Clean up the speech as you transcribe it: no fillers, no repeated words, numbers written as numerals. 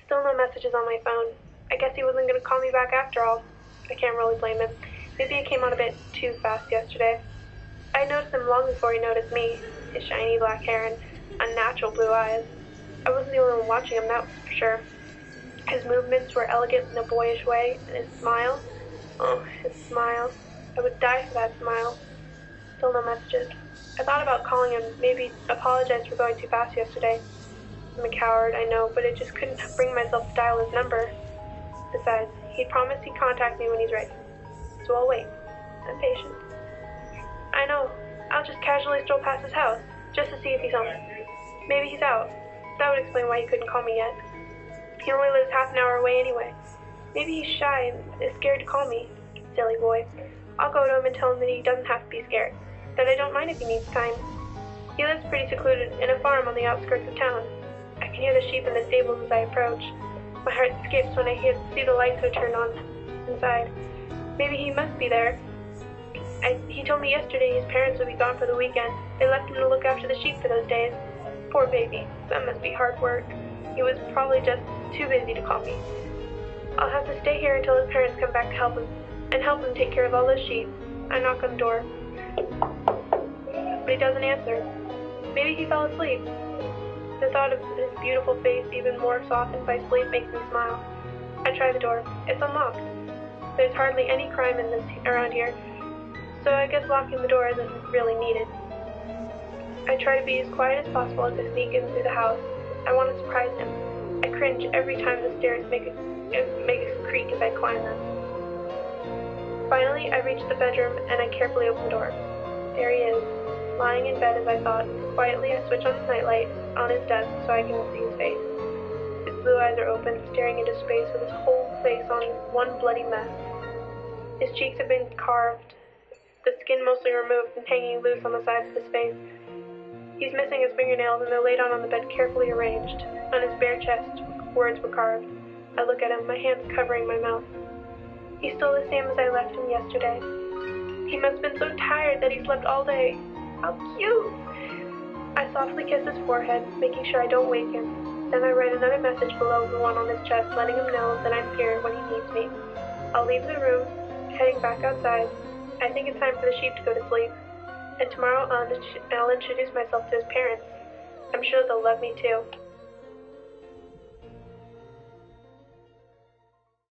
Still no messages on my phone. I guess he wasn't going to call me back after all. I can't really blame him. Maybe I came on a bit too fast yesterday. I noticed him long before he noticed me, his shiny black hair and unnatural blue eyes. I wasn't the only one watching him, that was for sure. His movements were elegant in a boyish way, and his smile, oh, his smile. I would die for that smile. Still no messages. I thought about calling him, maybe apologize for going too fast yesterday. I'm a coward, I know, but I just couldn't bring myself to dial his number. Besides, he promised he'd contact me when he's ready. So I'll wait. I'm patient. I know. I'll just casually stroll past his house, just to see if he's home. Maybe he's out. That would explain why he couldn't call me yet. He only lives half an hour away anyway. Maybe he's shy and is scared to call me. Silly boy. I'll go to him and tell him that he doesn't have to be scared. That I don't mind if he needs time. He lives pretty secluded in a farm on the outskirts of town. I can hear the sheep in the stables as I approach. My heart skips when I see the lights are turned on inside. Maybe he must be there. He told me yesterday his parents would be gone for the weekend. They left him to look after the sheep for those days. Poor baby. That must be hard work. He was probably just too busy to call me. I'll have to stay here until his parents come back to help him take care of all those sheep. I knock on the door, but he doesn't answer. Maybe he fell asleep. The thought of his beautiful face, even more softened by sleep, makes me smile. I try the door. It's unlocked. There's hardly any crime around here, so I guess locking the door isn't really needed. I try to be as quiet as possible as I sneak in through the house. I want to surprise him. I cringe every time the stairs make a creak as I climb them. Finally, I reach the bedroom and I carefully open the door. There he is, lying in bed as I thought. Quietly, I switch on the nightlight on his desk so I can see his face. His blue eyes are open, staring into space with his whole face on one bloody mess. His cheeks have been carved, the skin mostly removed and hanging loose on the sides of his face. He's missing his fingernails and they're laid on the bed carefully arranged. On his bare chest, words were carved. I look at him, my hands covering my mouth. He's still the same as I left him yesterday. He must have been so tired that he slept all day. How cute! I softly kiss his forehead, making sure I don't wake him. Then I write another message below the one on his chest, letting him know that I'm here when he needs me. I'll leave the room, heading back outside. I think it's time for the sheep to go to sleep. And tomorrow I'll introduce myself to his parents. I'm sure they'll love me too.